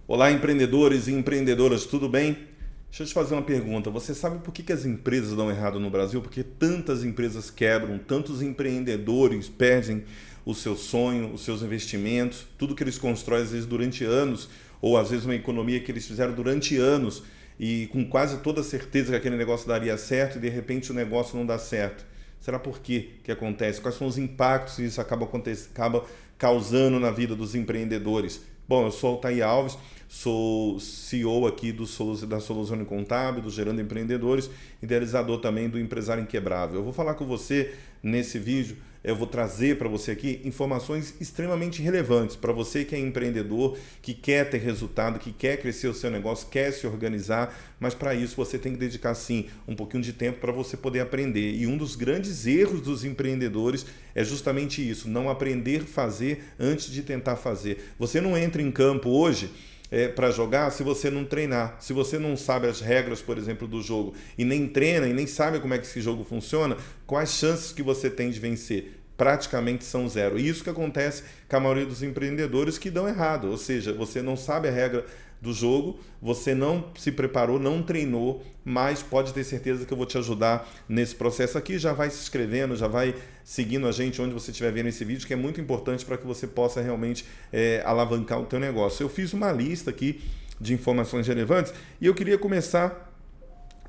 Olá, empreendedores e empreendedoras, tudo bem? Deixa eu te fazer uma pergunta. Você sabe por que as empresas dão errado no Brasil? Porque tantas empresas quebram, tantos empreendedores perdem o seu sonho, os seus investimentos, tudo que eles constroem às vezes durante anos, ou às vezes uma economia que eles fizeram durante anos e com quase toda certeza que aquele negócio daria certo e de repente o negócio não dá certo. Será por quê que acontece? Quais são os impactos que isso acaba causando na vida dos empreendedores? Bom, eu sou o Altair Alves, sou CEO aqui da Soluzione Contábil, do Gerando Empreendedores, idealizador também do Empresário Inquebrável. Eu vou falar com você nesse vídeo, eu vou trazer para você aqui informações extremamente relevantes para você que é empreendedor, que quer ter resultado, que quer crescer o seu negócio, quer se organizar, mas para isso você tem que dedicar sim um pouquinho de tempo para você poder aprender. E um dos grandes erros dos empreendedores é justamente isso, não aprender a fazer antes de tentar fazer. Você não entra em campo hoje para jogar se você não treinar. Se você não sabe as regras, por exemplo, do jogo e nem treina e nem sabe como é que esse jogo funciona, quais chances que você tem de vencer? Praticamente são zero. E isso que acontece com a maioria dos empreendedores que dão errado. Ou seja, você não sabe a regra do jogo, você não se preparou, não treinou, mas pode ter certeza que eu vou te ajudar nesse processo aqui. Já vai se inscrevendo, já vai seguindo a gente onde você estiver vendo esse vídeo, que é muito importante para que você possa realmente alavancar o teu negócio. Eu fiz uma lista aqui de informações relevantes e eu queria começar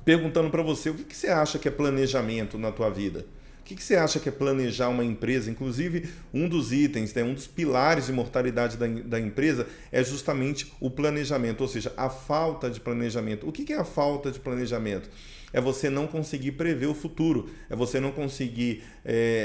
perguntando para você, o que você acha que é planejamento na tua vida? O que você acha que é planejar uma empresa? Inclusive, um dos itens, um dos pilares de mortalidade da empresa é justamente o planejamento, ou seja, a falta de planejamento. O que é a falta de planejamento? É você não conseguir prever o futuro, é você não conseguir,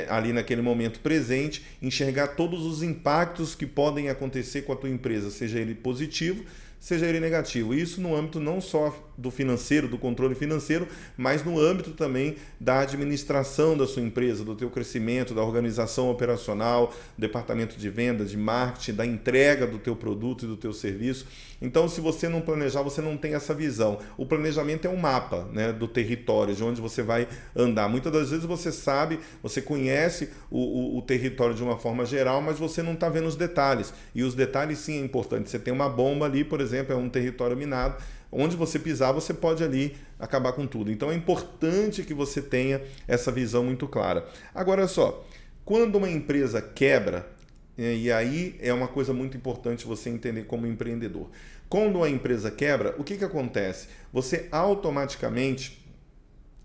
ali naquele momento presente, enxergar todos os impactos que podem acontecer com a tua empresa, seja ele positivo, seja ele negativo. Isso no âmbito não só do financeiro, do controle financeiro, mas no âmbito também da administração da sua empresa, do teu crescimento, da organização operacional, departamento de venda, de marketing, da entrega do teu produto e do teu serviço. Então, se você não planejar, você não tem essa visão. O planejamento é um mapa, né, do território, de onde você vai andar. Muitas das vezes você sabe, você conhece o território de uma forma geral, mas você não está vendo os detalhes. E os detalhes sim é importante. Você tem uma bomba ali, por exemplo, é um território minado, onde você pisar, você pode ali acabar com tudo. Então é importante que você tenha essa visão muito clara. Agora só, quando uma empresa quebra, e aí é uma coisa muito importante você entender como empreendedor. Quando uma empresa quebra, o que acontece? Você automaticamente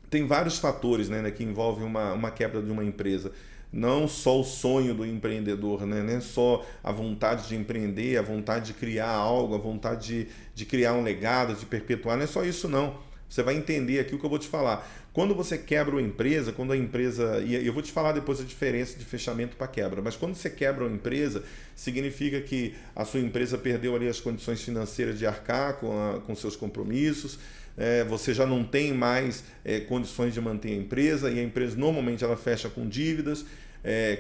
tem vários fatores, né, que envolvem uma quebra de uma empresa. Não só o sonho do empreendedor, né? Não é só a vontade de empreender, a vontade de criar algo, a vontade de criar um legado, de perpetuar, não é só isso não. Você vai entender aqui o que eu vou te falar. Quando você quebra uma empresa, quando a empresa... E eu vou te falar depois a diferença de fechamento para quebra, mas quando você quebra uma empresa, significa que a sua empresa perdeu ali as condições financeiras de arcar com seus compromissos, você já não tem mais condições de manter a empresa, e a empresa normalmente ela fecha com dívidas,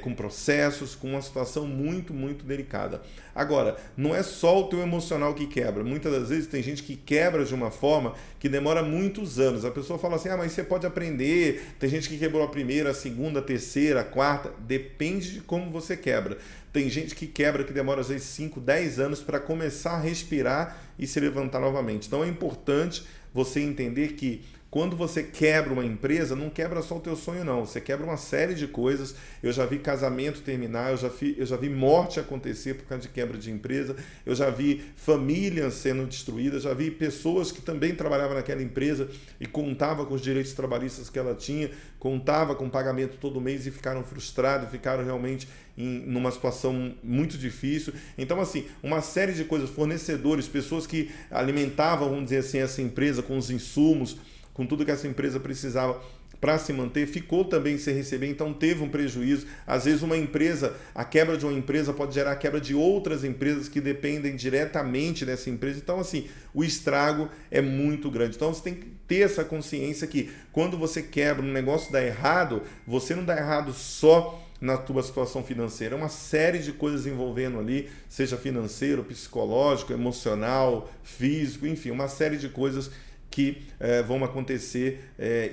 com processos, com uma situação muito, muito delicada. Agora, não é só o teu emocional que quebra. Muitas das vezes tem gente que quebra de uma forma que demora muitos anos. A pessoa fala assim, mas você pode aprender. Tem gente que quebrou a primeira, a segunda, a terceira, a quarta. Depende de como você quebra. Tem gente que quebra que demora às vezes 5, 10 anos para começar a respirar e se levantar novamente. Então é importante você entender que quando você quebra uma empresa, não quebra só o teu sonho não, você quebra uma série de coisas. Eu já vi casamento terminar, eu já vi morte acontecer por causa de quebra de empresa, eu já vi famílias sendo destruídas, já vi pessoas que também trabalhavam naquela empresa e contavam com os direitos trabalhistas que ela tinha, contava com pagamento todo mês e ficaram frustrados, ficaram realmente numa situação muito difícil. Então, assim, uma série de coisas, fornecedores, pessoas que alimentavam, vamos dizer assim, essa empresa com os insumos, com tudo que essa empresa precisava para se manter, ficou também sem receber, então teve um prejuízo. Às vezes uma empresa, a quebra de uma empresa pode gerar a quebra de outras empresas que dependem diretamente dessa empresa. Então, assim, o estrago é muito grande. Então, você tem que ter essa consciência que quando você quebra, um negócio dá errado, você não dá errado só na tua situação financeira, é uma série de coisas envolvendo ali, seja financeiro, psicológico, emocional, físico, enfim, uma série de coisas que vão acontecer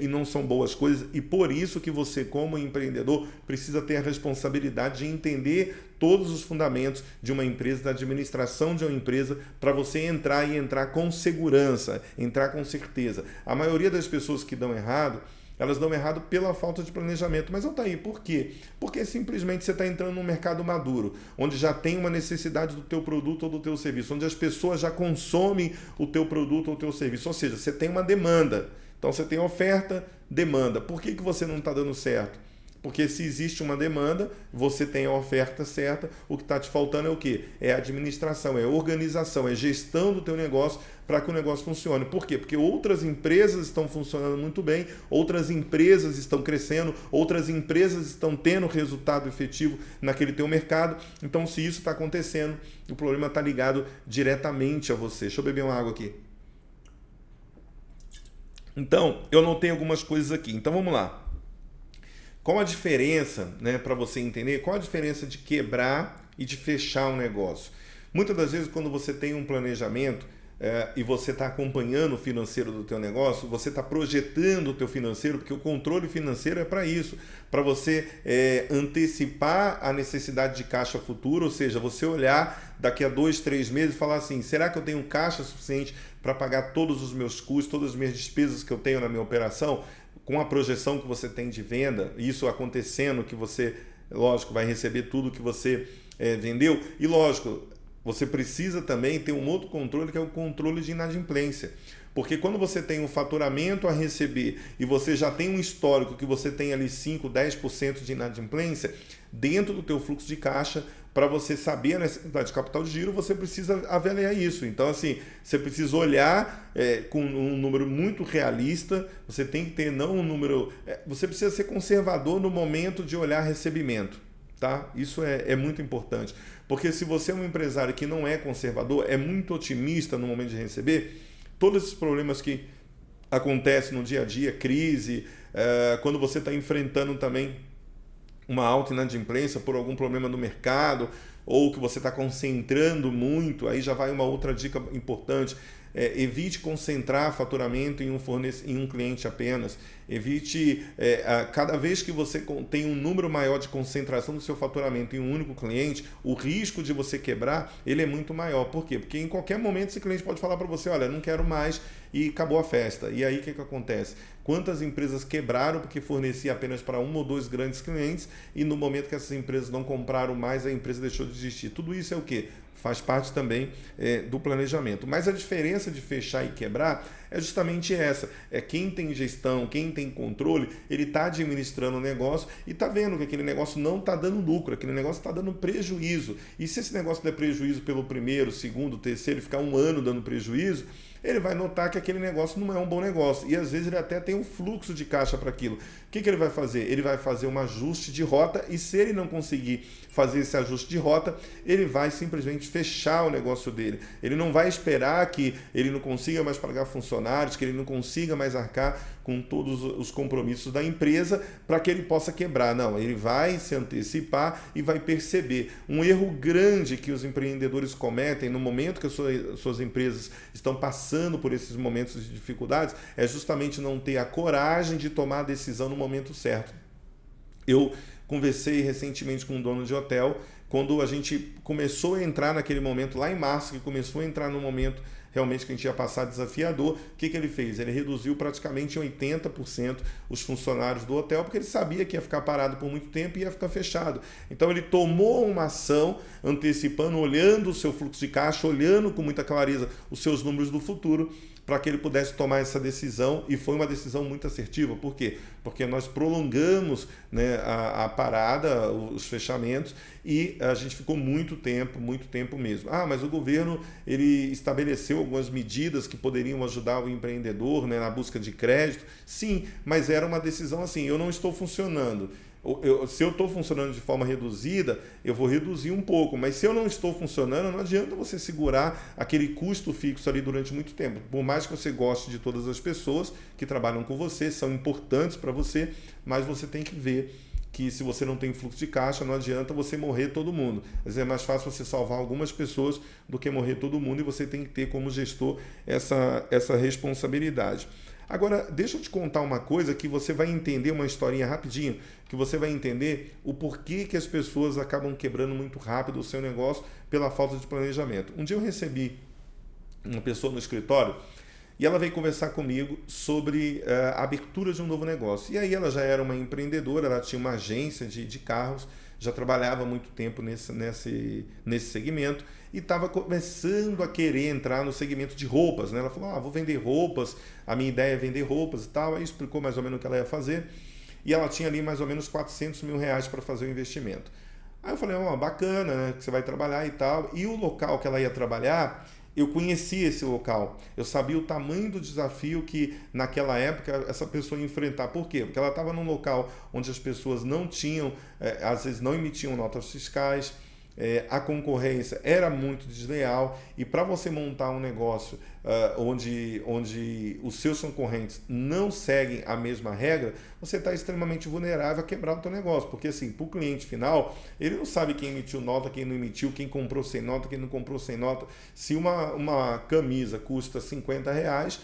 e não são boas coisas, e por isso que você, como empreendedor, precisa ter a responsabilidade de entender todos os fundamentos de uma empresa, da administração de uma empresa, para você entrar com segurança, entrar com certeza. A maioria das pessoas que dão errado, elas dão errado pela falta de planejamento. Mas, Altair, por quê? Porque simplesmente você está entrando num mercado maduro, onde já tem uma necessidade do teu produto ou do teu serviço, onde as pessoas já consomem o teu produto ou o teu serviço. Ou seja, você tem uma demanda. Então, você tem oferta, demanda. Por que você não está dando certo? Porque se existe uma demanda, você tem a oferta certa, o que está te faltando é o quê? É administração, é organização, é gestão do teu negócio para que o negócio funcione. Por quê? Porque outras empresas estão funcionando muito bem, outras empresas estão crescendo, outras empresas estão tendo resultado efetivo naquele teu mercado. Então, se isso está acontecendo, o problema está ligado diretamente a você. Deixa eu beber uma água aqui. Então, eu notei algumas coisas aqui. Então, vamos lá. Qual a diferença, né, para você entender, qual a diferença de quebrar e de fechar um negócio? Muitas das vezes, quando você tem um planejamento e você está acompanhando o financeiro do teu negócio, você está projetando o teu financeiro, porque o controle financeiro é para isso, para você antecipar a necessidade de caixa futura, ou seja, você olhar daqui a 2, 3 meses e falar assim, será que eu tenho caixa suficiente para pagar todos os meus custos, todas as minhas despesas que eu tenho na minha operação? Com a projeção que você tem de venda, isso acontecendo, que você, lógico, vai receber tudo que você vendeu. E, lógico, você precisa também ter um outro controle, que é o controle de inadimplência. Porque quando você tem um faturamento a receber e você já tem um histórico que você tem ali 5, 10% de inadimplência, dentro do teu fluxo de caixa, para você saber a necessidade de capital de giro, você precisa avaliar isso. Então, assim, você precisa olhar com um número muito realista, você tem que ter não um número... você precisa ser conservador no momento de olhar recebimento, tá? Isso é muito importante. Porque se você é um empresário que não é conservador, é muito otimista no momento de receber, todos esses problemas que acontecem no dia a dia, crise, quando você está enfrentando também uma alta inadimplência por algum problema no mercado, ou que você está concentrando muito, aí já vai uma outra dica importante. Evite concentrar faturamento em um cliente apenas. Evite, cada vez que você tem um número maior de concentração do seu faturamento em um único cliente, o risco de você quebrar, ele é muito maior. Por quê? Porque em qualquer momento esse cliente pode falar para você, olha, não quero mais, e acabou a festa. E aí o que acontece? Quantas empresas quebraram porque fornecia apenas para 1 ou 2 grandes clientes, e no momento que essas empresas não compraram mais, a empresa deixou de existir. Tudo isso é o quê? Faz parte também do planejamento. Mas a diferença de fechar e quebrar é justamente essa. É quem tem gestão, quem tem controle, ele está administrando o negócio e está vendo que aquele negócio não está dando lucro, aquele negócio está dando prejuízo. E se esse negócio der prejuízo pelo primeiro, segundo, terceiro e ficar um ano dando prejuízo, ele vai notar que aquele negócio não é um bom negócio. E às vezes ele até tem um fluxo de caixa para aquilo. O que ele vai fazer? Ele vai fazer um ajuste de rota, e se ele não conseguir fazer esse ajuste de rota, ele vai simplesmente fechar o negócio dele. Ele não vai esperar que ele não consiga mais pagar funcionários, que ele não consiga mais arcar com todos os compromissos da empresa para que ele possa quebrar. Não, ele vai se antecipar e vai perceber. Um erro grande que os empreendedores cometem no momento que as suas empresas estão passando por esses momentos de dificuldades é justamente não ter a coragem de tomar a decisão no momento certo. Eu conversei recentemente com um dono de hotel, quando a gente começou a entrar naquele momento, lá em março, que começou a entrar no momento realmente que a gente ia passar desafiador. O que ele fez? Ele reduziu praticamente 80% os funcionários do hotel, porque ele sabia que ia ficar parado por muito tempo e ia ficar fechado. Então ele tomou uma ação antecipando, olhando o seu fluxo de caixa, olhando com muita clareza os seus números do futuro, para que ele pudesse tomar essa decisão, e foi uma decisão muito assertiva. Por quê? Porque nós prolongamos, né, a parada, os fechamentos, e a gente ficou muito tempo mesmo. Mas o governo ele estabeleceu algumas medidas que poderiam ajudar o empreendedor, né, na busca de crédito. Sim, mas era uma decisão assim, eu não estou funcionando. Se eu estou funcionando de forma reduzida, eu vou reduzir um pouco, mas se eu não estou funcionando, não adianta você segurar aquele custo fixo ali durante muito tempo. Por mais que você goste de todas as pessoas que trabalham com você, são importantes para você, mas você tem que ver que se você não tem fluxo de caixa, não adianta você morrer todo mundo. Às vezes é mais fácil você salvar algumas pessoas do que morrer todo mundo, e você tem que ter como gestor essa responsabilidade. Agora, deixa eu te contar uma coisa que você vai entender, uma historinha rapidinho, que você vai entender o porquê que as pessoas acabam quebrando muito rápido o seu negócio pela falta de planejamento. Um dia eu recebi uma pessoa no escritório e ela veio conversar comigo sobre a abertura de um novo negócio. E aí ela já era uma empreendedora, ela tinha uma agência de carros, já trabalhava há muito tempo nesse segmento e estava começando a querer entrar no segmento de roupas, né? Ela falou, vou vender roupas, a minha ideia é vender roupas e tal. Aí explicou mais ou menos o que ela ia fazer e ela tinha ali mais ou menos 400 mil reais para fazer o investimento. Aí eu falei, bacana, né, que você vai trabalhar e tal. E o local que ela ia trabalhar, eu conhecia esse local, eu sabia o tamanho do desafio que naquela época essa pessoa ia enfrentar. Por quê? Porque ela estava num local onde as pessoas não tinham, às vezes não emitiam notas fiscais, a concorrência era muito desleal, e para você montar um negócio onde os seus concorrentes não seguem a mesma regra, você está extremamente vulnerável a quebrar o teu negócio, porque assim, para o cliente final, ele não sabe quem emitiu nota, quem não emitiu, quem comprou sem nota, quem não comprou sem nota. Se uma camisa custa R$50,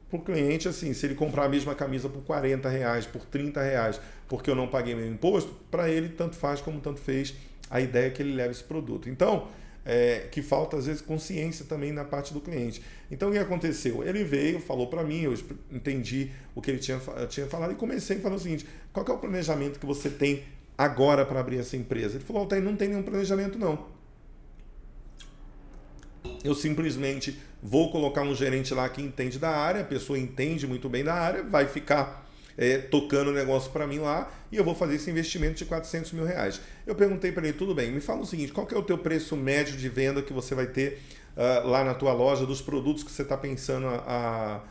para o cliente, assim, se ele comprar a mesma camisa por R$40, por R$30, porque eu não paguei meu imposto, para ele tanto faz como tanto fez a ideia que ele leva esse produto. Então, que falta às vezes consciência também na parte do cliente. Então, o que aconteceu? Ele veio, falou para mim, eu entendi o que ele tinha falado e comecei a falar o seguinte: qual que é o planejamento que você tem agora para abrir essa empresa? Ele falou, Altair, não tem nenhum planejamento não. Eu simplesmente vou colocar um gerente lá que entende da área, a pessoa entende muito bem da área, vai ficar tocando o negócio para mim lá, e eu vou fazer esse investimento de R$400 mil. Eu perguntei para ele, tudo bem, me fala o seguinte, qual que é o teu preço médio de venda que você vai ter lá na tua loja, dos produtos que você está pensando a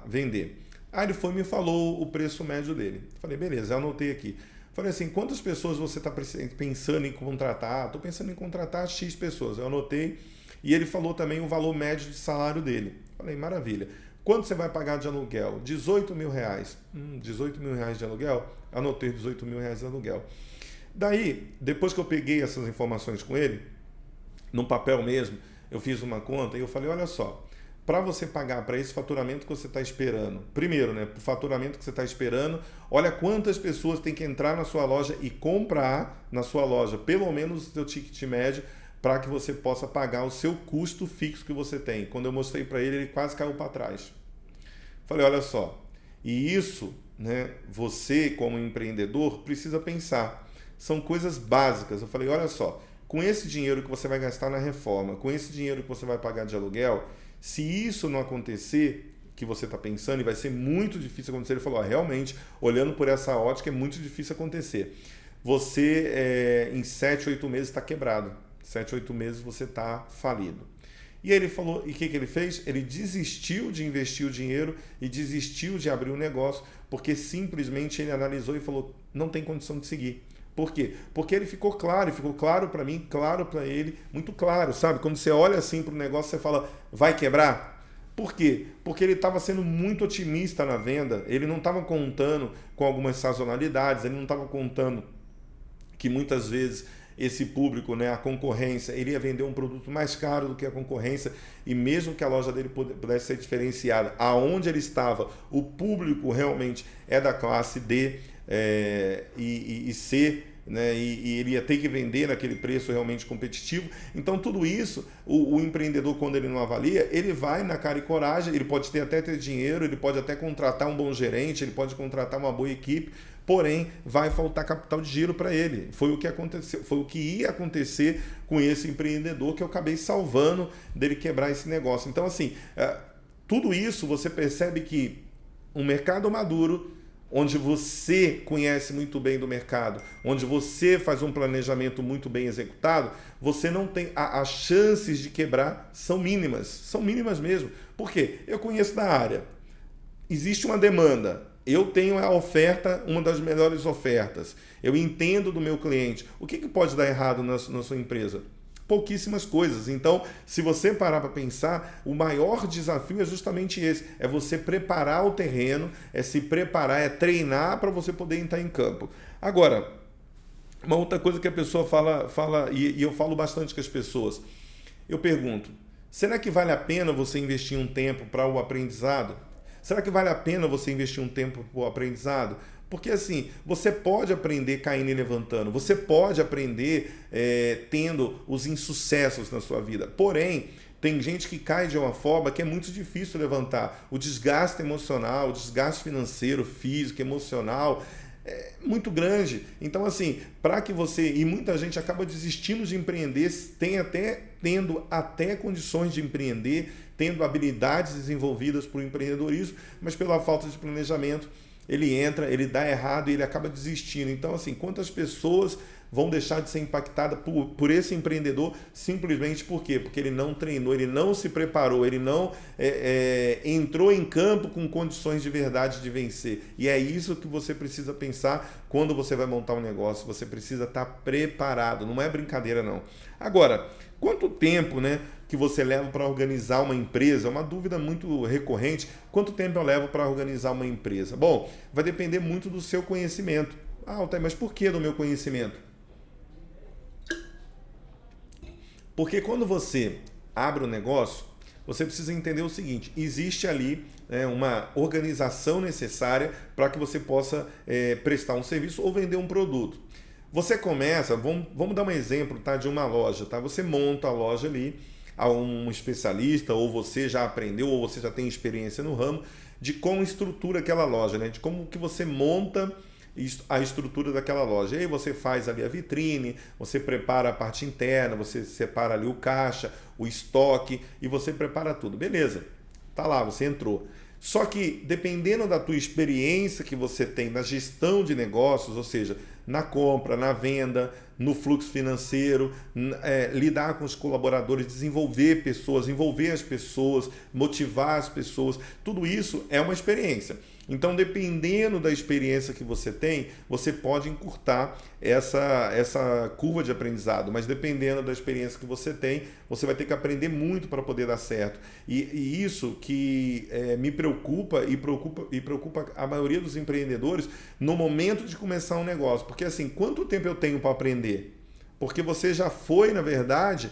vender? Aí ele foi e me falou o preço médio dele. Falei, beleza, eu anotei aqui. Falei assim, quantas pessoas você está pensando em contratar? Estou pensando em contratar X pessoas. Eu anotei, e ele falou também o valor médio de salário dele. Falei, maravilha. Quanto você vai pagar de aluguel? R$18 mil. R$18 mil de aluguel? Anotei R$18 mil de aluguel. Daí, depois que eu peguei essas informações com ele, no papel mesmo, eu fiz uma conta e eu falei, olha só, para você pagar para esse faturamento que você está esperando, primeiro, né, para o faturamento que você está esperando, olha quantas pessoas tem que entrar na sua loja e comprar na sua loja, pelo menos o seu ticket médio, para que você possa pagar o seu custo fixo que você tem. Quando eu mostrei para ele, ele quase caiu para trás. Falei, olha só, e isso, né, você como empreendedor precisa pensar. São coisas básicas. Eu falei, olha só, com esse dinheiro que você vai gastar na reforma, com esse dinheiro que você vai pagar de aluguel, se isso não acontecer, que você está pensando, e vai ser muito difícil acontecer, ele falou, realmente, olhando por essa ótica, é muito difícil acontecer. Você, em 7, 8 meses, está quebrado. 7, 8 meses você está falido. E ele falou, e o que ele fez? Ele desistiu de investir o dinheiro e desistiu de abrir o negócio, porque simplesmente ele analisou e falou, não tem condição de seguir. Por quê? Porque ele ficou claro para mim, claro para ele, muito claro, sabe? Quando você olha assim para o negócio, você fala, vai quebrar? Por quê? Porque ele estava sendo muito otimista na venda, ele não estava contando com algumas sazonalidades, ele não estava contando que muitas vezes esse público, né, a concorrência, ele ia vender um produto mais caro do que a concorrência, e mesmo que a loja dele pudesse ser diferenciada, aonde ele estava, o público realmente é da classe D e C, né, e ele ia ter que vender naquele preço realmente competitivo. Então tudo isso, o empreendedor, quando ele não avalia, ele vai na cara e coragem, ele pode até ter dinheiro, ele pode até contratar um bom gerente, ele pode contratar uma boa equipe, porém vai faltar capital de giro para ele. Foi o que aconteceu, foi o que ia acontecer com esse empreendedor, que eu acabei salvando dele quebrar esse negócio. Então assim, tudo isso você percebe que um mercado maduro, onde você conhece muito bem do mercado, onde você faz um planejamento muito bem executado, você não tem, as chances de quebrar são mínimas mesmo. Por quê? Eu conheço da área, existe uma demanda, eu tenho a oferta, uma das melhores ofertas, eu entendo do meu cliente. O que pode dar errado na sua empresa? pouquíssimas coisas. Então, se você parar para pensar, o maior desafio é justamente esse, é você preparar o terreno, é se preparar, é treinar para você poder entrar em campo. Agora, uma outra coisa que a pessoa fala e eu falo bastante com as pessoas, eu pergunto, será que vale a pena você investir um tempo para o aprendizado? Será que vale a pena você investir um tempo para o aprendizado? Porque assim, você pode aprender caindo e levantando, você pode aprender tendo os insucessos na sua vida. Porém, tem gente que cai de uma forma que é muito difícil levantar. O desgaste emocional, o desgaste financeiro, físico, emocional é muito grande. Então, assim, para que você... E muita gente acaba desistindo de empreender, tendo até condições de empreender, tendo habilidades desenvolvidas para o empreendedorismo, mas pela falta de planejamento, ele entra, ele dá errado e ele acaba desistindo. Então, assim, quantas pessoas vão deixar de ser impactadas por esse empreendedor simplesmente por quê? Porque ele não treinou, ele não se preparou, ele não entrou em campo com condições de verdade de vencer. E é isso que você precisa pensar quando você vai montar um negócio. Você precisa estar preparado, não é brincadeira não. Agora, quanto tempo, né, que você leva para organizar uma empresa? É uma dúvida muito recorrente. Quanto tempo eu levo para organizar uma empresa? Bom, vai depender muito do seu conhecimento. Ah, Altair, mas por que do meu conhecimento? Porque quando você abre um negócio, você precisa entender o seguinte, existe ali uma organização necessária para que você possa prestar um serviço ou vender um produto. Você começa, vamos dar um exemplo, tá, de uma loja, tá? Você monta a loja ali, a um especialista, ou você já aprendeu, ou você já tem experiência no ramo, de como estrutura aquela loja, né? De como que você monta a estrutura daquela loja. E aí você faz ali a vitrine, você prepara a parte interna, você separa ali o caixa, o estoque, e você prepara tudo. Beleza, tá lá, você entrou. Só que dependendo da tua experiência que você tem na gestão de negócios, ou seja, na compra, na venda, no fluxo financeiro, lidar com os colaboradores, desenvolver pessoas, envolver as pessoas, motivar as pessoas, tudo isso é uma experiência. Então, dependendo da experiência que você tem, você pode encurtar essa curva de aprendizado, mas dependendo da experiência que você tem, você vai ter que aprender muito para poder dar certo. E isso que me preocupa e preocupa a maioria dos empreendedores no momento de começar um negócio. Porque assim, quanto tempo eu tenho para aprender? Porque você já foi, na verdade,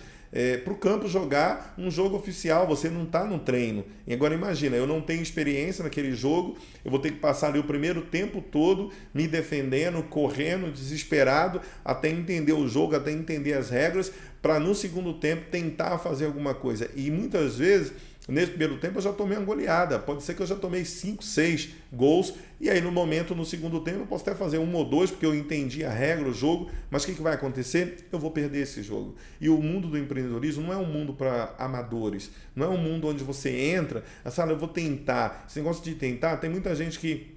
para o campo jogar um jogo oficial, você não está no treino. E agora imagina, eu não tenho experiência naquele jogo, eu vou ter que passar ali o primeiro tempo todo me defendendo, correndo, desesperado, até entender o jogo, até entender as regras, para no segundo tempo tentar fazer alguma coisa. E muitas vezes, nesse primeiro tempo, eu já tomei uma goleada. Pode ser que eu já tomei 5, 6 gols. E aí, no segundo tempo, eu posso até fazer 1 ou 2, porque eu entendi a regra, o jogo. Mas o que vai acontecer? Eu vou perder esse jogo. E o mundo do empreendedorismo não é um mundo para amadores. Não é um mundo onde você entra, eu vou tentar. Esse negócio de tentar, tem muita gente que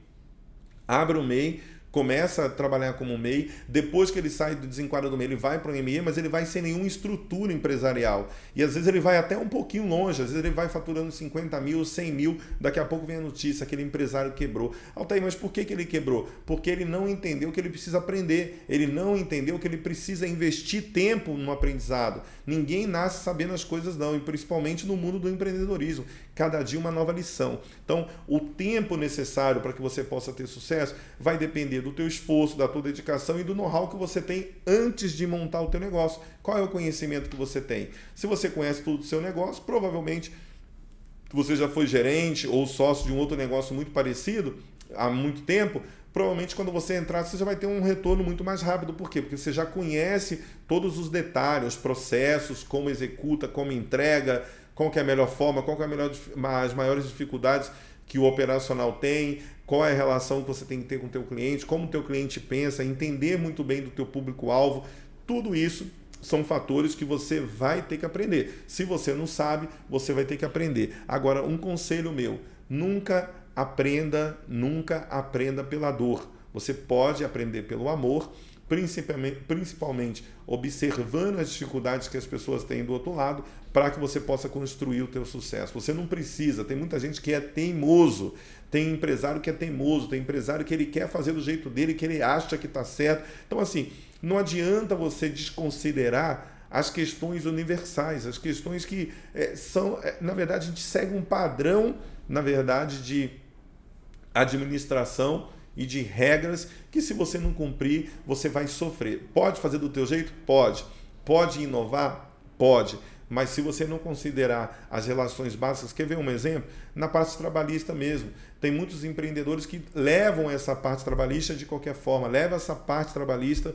abre o MEI, começa a trabalhar como MEI, depois que ele sai do desenquadro do MEI, ele vai para o ME, mas ele vai sem nenhuma estrutura empresarial. E às vezes ele vai até um pouquinho longe, às vezes ele vai faturando 50 mil, 100 mil, daqui a pouco vem a notícia, aquele empresário quebrou. Altair, mas por que ele quebrou? Porque ele não entendeu que ele precisa aprender, ele não entendeu que ele precisa investir tempo no aprendizado. Ninguém nasce sabendo as coisas não, e principalmente no mundo do empreendedorismo. Cada dia uma nova lição. Então, o tempo necessário para que você possa ter sucesso vai depender do teu esforço, da tua dedicação e do know-how que você tem antes de montar o teu negócio. Qual é o conhecimento que você tem? Se você conhece tudo do seu negócio, provavelmente você já foi gerente ou sócio de um outro negócio muito parecido há muito tempo, provavelmente quando você entrar, você já vai ter um retorno muito mais rápido. Por quê? Porque você já conhece todos os detalhes, os processos, como executa, como entrega, qual que é a melhor forma, qual que é as maiores dificuldades que o operacional tem, qual é a relação que você tem que ter com o teu cliente, como o teu cliente pensa, entender muito bem do teu público-alvo. Tudo isso são fatores que você vai ter que aprender. Se você não sabe, você vai ter que aprender. Agora, um conselho meu, nunca aprenda pela dor. Você pode aprender pelo amor, principalmente observando as dificuldades que as pessoas têm do outro lado, para que você possa construir o teu sucesso. Você não precisa, tem muita gente que é teimoso, tem empresário que é teimoso, tem empresário que ele quer fazer do jeito dele, que ele acha que está certo. Então assim, não adianta você desconsiderar as questões universais, as questões que na verdade, a gente segue um padrão, na verdade, de administração e de regras que, se você não cumprir, você vai sofrer. Pode fazer do teu jeito? Pode. Pode inovar? Pode. Mas se você não considerar as relações básicas, quer ver um exemplo? Na parte trabalhista mesmo. Tem muitos empreendedores que levam essa parte trabalhista de qualquer forma, levam essa parte trabalhista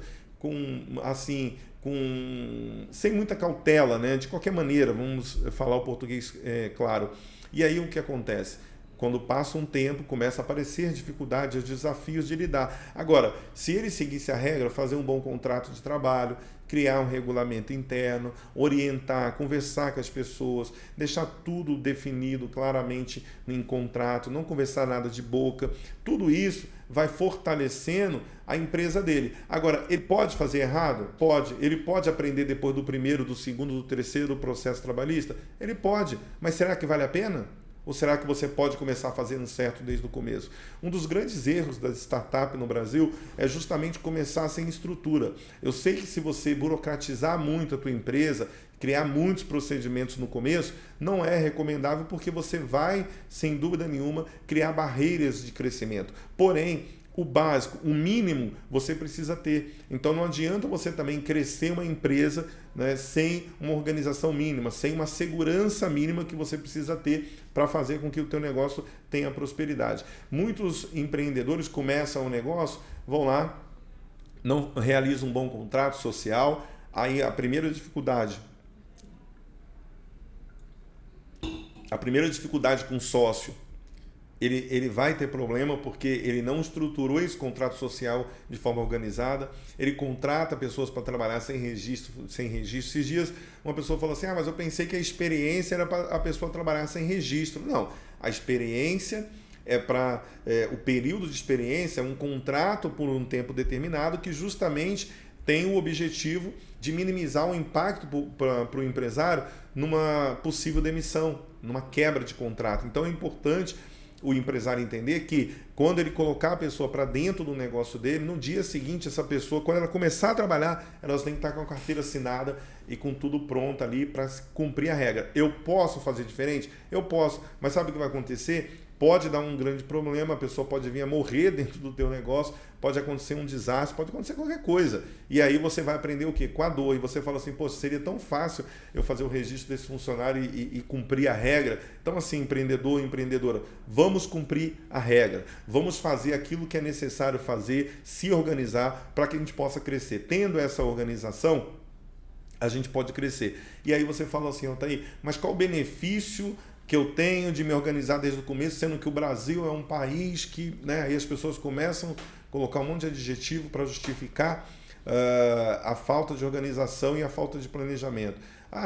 sem muita cautela, né? De qualquer maneira, vamos falar o português claro. E aí o que acontece? Quando passa um tempo, começa a aparecer dificuldades, desafios de lidar. Agora, se ele seguisse a regra, fazer um bom contrato de trabalho, criar um regulamento interno, orientar, conversar com as pessoas, deixar tudo definido claramente em contrato, não conversar nada de boca, tudo isso vai fortalecendo a empresa dele. Agora, ele pode fazer errado? Pode. Ele pode aprender depois do primeiro, do segundo, do terceiro processo trabalhista? Ele pode. Mas será que vale a pena? Ou será que você pode começar fazendo certo desde o começo? Um dos grandes erros das startups no Brasil é justamente começar sem estrutura. Eu sei que se você burocratizar muito a tua empresa, criar muitos procedimentos no começo, não é recomendável, porque você vai, sem dúvida nenhuma, criar barreiras de crescimento. Porém, o básico, o mínimo, você precisa ter. Então não adianta você também crescer uma empresa, né, sem uma organização mínima, sem uma segurança mínima que você precisa ter para fazer com que o teu negócio tenha prosperidade. Muitos empreendedores começam um negócio, vão lá, não realizam um bom contrato social, aí a primeira dificuldade com o sócio, ele vai ter problema porque ele não estruturou esse contrato social de forma organizada, ele contrata pessoas para trabalhar sem registro. Esses dias uma pessoa falou assim, mas eu pensei que a experiência era para a pessoa trabalhar sem registro. Não, a experiência o período de experiência é um contrato por um tempo determinado que justamente tem o objetivo de minimizar o impacto para o empresário numa possível demissão, numa quebra de contrato. Então é importante o empresário entender que, quando ele colocar a pessoa para dentro do negócio dele, no dia seguinte, essa pessoa, quando ela começar a trabalhar, ela tem que estar com a carteira assinada e com tudo pronto ali para cumprir a regra. Eu posso fazer diferente? Eu posso, mas sabe o que vai acontecer? Pode dar um grande problema, a pessoa pode vir a morrer dentro do teu negócio, pode acontecer um desastre, pode acontecer qualquer coisa. E aí você vai aprender o quê? Com a dor. E você fala assim, seria tão fácil eu fazer o registro desse funcionário e cumprir a regra. Então, assim, empreendedor, empreendedora, vamos cumprir a regra. Vamos fazer aquilo que é necessário fazer, se organizar para que a gente possa crescer. Tendo essa organização, a gente pode crescer. E aí você fala assim, Altair, mas qual o benefício que eu tenho de me organizar desde o começo, sendo que o Brasil é um país que, né, aí as pessoas começam a colocar um monte de adjetivo para justificar a falta de organização e a falta de planejamento.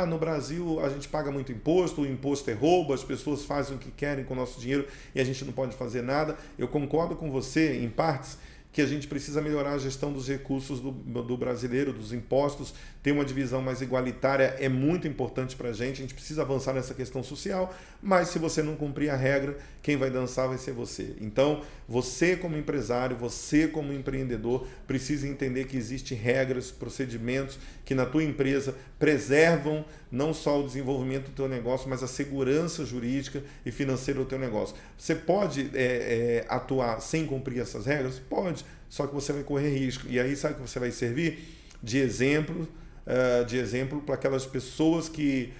No Brasil a gente paga muito imposto, o imposto é roubo, as pessoas fazem o que querem com o nosso dinheiro e a gente não pode fazer nada. Eu concordo com você, em partes, que a gente precisa melhorar a gestão dos recursos do brasileiro, dos impostos, ter uma divisão mais igualitária é muito importante para a gente precisa avançar nessa questão social, mas se você não cumprir a regra, quem vai dançar vai ser você. Então, você como empresário, você como empreendedor, precisa entender que existem regras, procedimentos que na tua empresa preservam não só o desenvolvimento do teu negócio, mas a segurança jurídica e financeira do teu negócio. Você pode atuar sem cumprir essas regras? Pode, só que você vai correr risco. E aí sabe que você vai servir de exemplo para aquelas pessoas que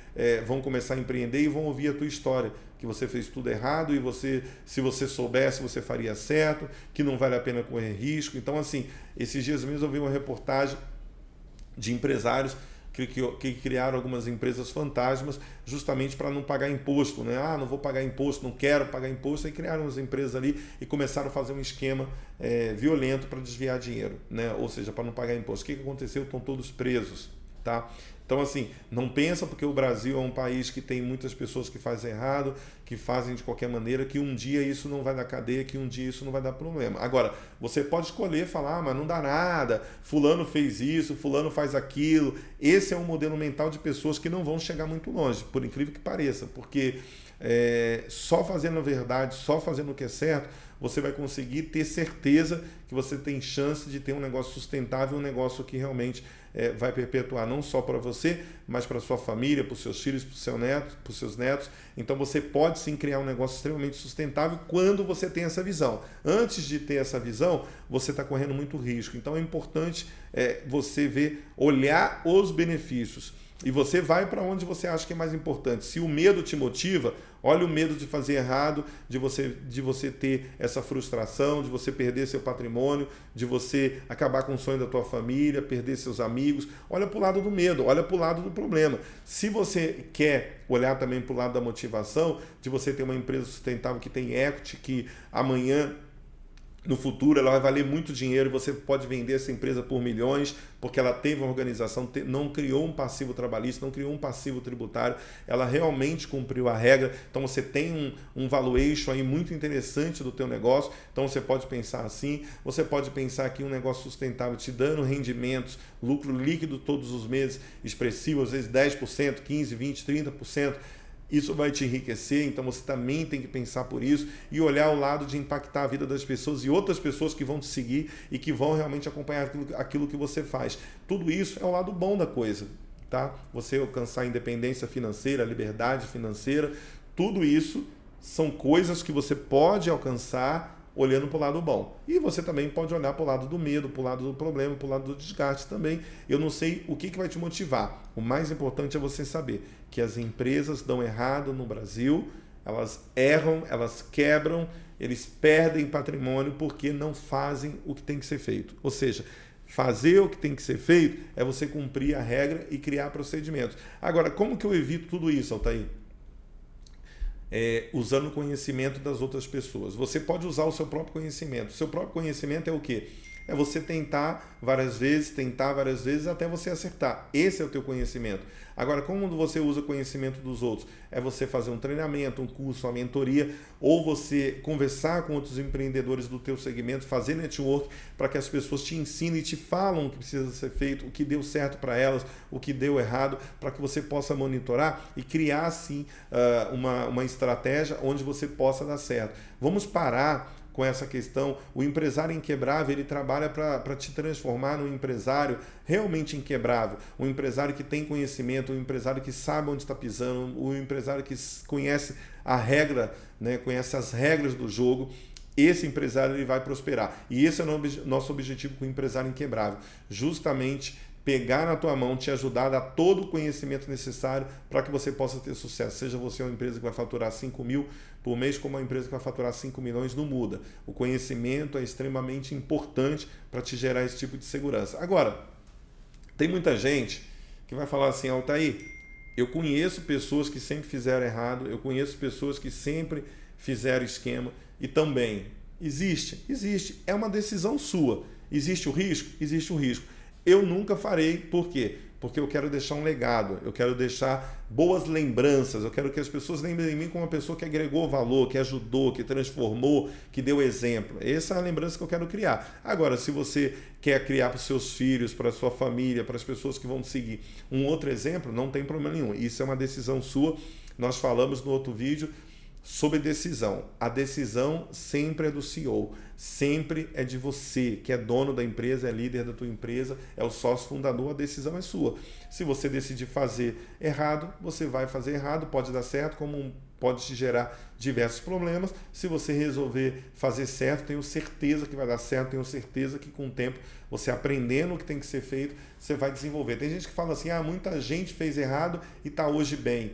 vão começar a empreender e vão ouvir a tua história, que você fez tudo errado e se você soubesse, você faria certo, que não vale a pena correr risco. Então, assim, esses dias mesmo eu vi uma reportagem de empresários que criaram algumas empresas fantasmas justamente para não pagar imposto, né? Não vou pagar imposto, não quero pagar imposto, aí criaram as empresas ali e começaram a fazer um esquema violento para desviar dinheiro, né? Ou seja, para não pagar imposto. O que aconteceu? Estão todos presos, tá? Então, assim, não pensa porque o Brasil é um país que tem muitas pessoas que fazem errado, que fazem de qualquer maneira, que um dia isso não vai dar cadeia, que um dia isso não vai dar problema. Agora, você pode escolher falar, mas não dá nada, fulano fez isso, fulano faz aquilo. Esse é um modelo mental de pessoas que não vão chegar muito longe, por incrível que pareça, porque só fazendo a verdade, só fazendo o que é certo, você vai conseguir ter certeza que você tem chance de ter um negócio sustentável, um negócio que realmente vai perpetuar não só para você, você, mas para sua família, para os seus filhos, para os seus netos. Então você pode sim criar um negócio extremamente sustentável quando você tem essa visão. Antes de ter essa visão, você está correndo muito risco. Então é importante você ver, olhar os benefícios. E você vai para onde você acha que é mais importante. Se o medo te motiva, olha o medo de fazer errado, de você ter essa frustração, de você perder seu patrimônio, de você acabar com o sonho da tua família, perder seus amigos. Olha para o lado do medo, olha para o lado do problema. Se você quer olhar também para o lado da motivação, de você ter uma empresa sustentável que tem equity, que amanhã, no futuro, ela vai valer muito dinheiro, você pode vender essa empresa por milhões, porque ela teve uma organização, não criou um passivo trabalhista, não criou um passivo tributário, ela realmente cumpriu a regra. Então você tem um valuation aí muito interessante do teu negócio. Então você pode pensar assim, você pode pensar aqui um negócio sustentável te dando rendimentos, lucro líquido todos os meses, expressivo, às vezes 10%, 15%, 20%, 30%. Isso vai te enriquecer, então você também tem que pensar por isso e olhar o lado de impactar a vida das pessoas e outras pessoas que vão te seguir e que vão realmente acompanhar aquilo que você faz. Tudo isso é o lado bom da coisa, tá? Você alcançar a independência financeira, a liberdade financeira, tudo isso são coisas que você pode alcançar olhando para o lado bom. E você também pode olhar para o lado do medo, para o lado do problema, para o lado do desgaste também. Eu não sei o que vai te motivar. O mais importante é você saber que as empresas dão errado no Brasil, elas erram, elas quebram, eles perdem patrimônio porque não fazem o que tem que ser feito. Ou seja, fazer o que tem que ser feito é você cumprir a regra e criar procedimentos. Agora, como que eu evito tudo isso, Altair? Usando o conhecimento das outras pessoas. Você pode usar o seu próprio conhecimento. O seu próprio conhecimento é o quê? É você tentar várias vezes até você acertar. Esse é o teu conhecimento. Agora, como você usa o conhecimento dos outros? É você fazer um treinamento, um curso, uma mentoria, ou você conversar com outros empreendedores do teu segmento, fazer network para que as pessoas te ensinem e te falam o que precisa ser feito, o que deu certo para elas, o que deu errado, para que você possa monitorar e criar, assim, uma estratégia onde você possa dar certo. Vamos parar com essa questão. O empresário inquebrável, ele trabalha para te transformar num empresário realmente inquebrável, um empresário que tem conhecimento, um empresário que sabe onde está pisando, um empresário que conhece a regra, né, conhece as regras do jogo. Esse empresário ele vai prosperar. E esse é o nosso objetivo com o empresário inquebrável, justamente pegar na tua mão, te ajudar a dar todo o conhecimento necessário para que você possa ter sucesso. Seja você uma empresa que vai faturar 5 mil por mês, como uma empresa que vai faturar 5 milhões, não muda. O conhecimento é extremamente importante para te gerar esse tipo de segurança. Agora, tem muita gente que vai falar assim, Altair, eu conheço pessoas que sempre fizeram errado, eu conheço pessoas que sempre fizeram esquema e também existe. É uma decisão sua. Existe o risco? Existe o risco. Eu nunca farei, por quê? Porque eu quero deixar um legado, eu quero deixar boas lembranças, eu quero que as pessoas lembrem de mim como uma pessoa que agregou valor, que ajudou, que transformou, que deu exemplo. Essa é a lembrança que eu quero criar. Agora, se você quer criar para os seus filhos, para a sua família, para as pessoas que vão te seguir um outro exemplo, não tem problema nenhum. Isso é uma decisão sua. Nós falamos no outro vídeo sobre decisão. A decisão sempre é do CEO, sempre é de você, que é dono da empresa, é líder da tua empresa, é o sócio fundador, a decisão é sua. Se você decidir fazer errado, você vai fazer errado, pode dar certo, como pode te gerar diversos problemas. Se você resolver fazer certo, tenho certeza que vai dar certo, tenho certeza que com o tempo, você aprendendo o que tem que ser feito, você vai desenvolver. Tem gente que fala assim, muita gente fez errado e está hoje bem.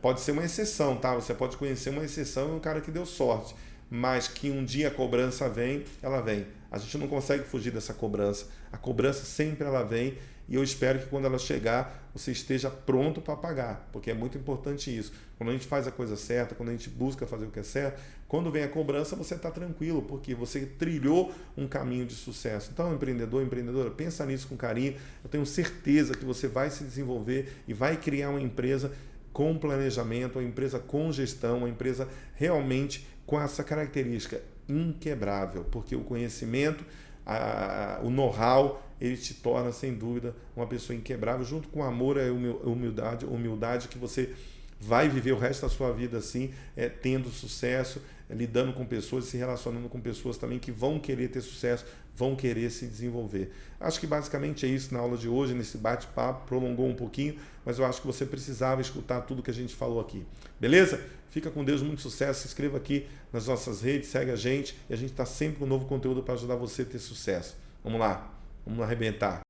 Pode ser uma exceção, tá? Você pode conhecer uma exceção e um cara que deu sorte, mas que um dia a cobrança vem, ela vem. A gente não consegue fugir dessa cobrança. A cobrança sempre ela vem e eu espero que quando ela chegar, você esteja pronto para pagar, porque é muito importante isso. Quando a gente faz a coisa certa, quando a gente busca fazer o que é certo, quando vem a cobrança, você está tranquilo, porque você trilhou um caminho de sucesso. Então, empreendedor, empreendedora, pensa nisso com carinho. Eu tenho certeza que você vai se desenvolver e vai criar uma empresa com planejamento, uma empresa com gestão, uma empresa realmente com essa característica inquebrável, porque o conhecimento, o know-how, ele te torna, sem dúvida, uma pessoa inquebrável, junto com o amor e a humildade que você vai viver o resto da sua vida assim, tendo sucesso, lidando com pessoas, se relacionando com pessoas também que vão querer ter sucesso, vão querer se desenvolver. Acho que basicamente é isso na aula de hoje, nesse bate-papo, prolongou um pouquinho, mas eu acho que você precisava escutar tudo que a gente falou aqui. Beleza? Fica com Deus, muito sucesso, se inscreva aqui nas nossas redes, segue a gente e a gente está sempre com novo conteúdo para ajudar você a ter sucesso. Vamos lá, vamos arrebentar.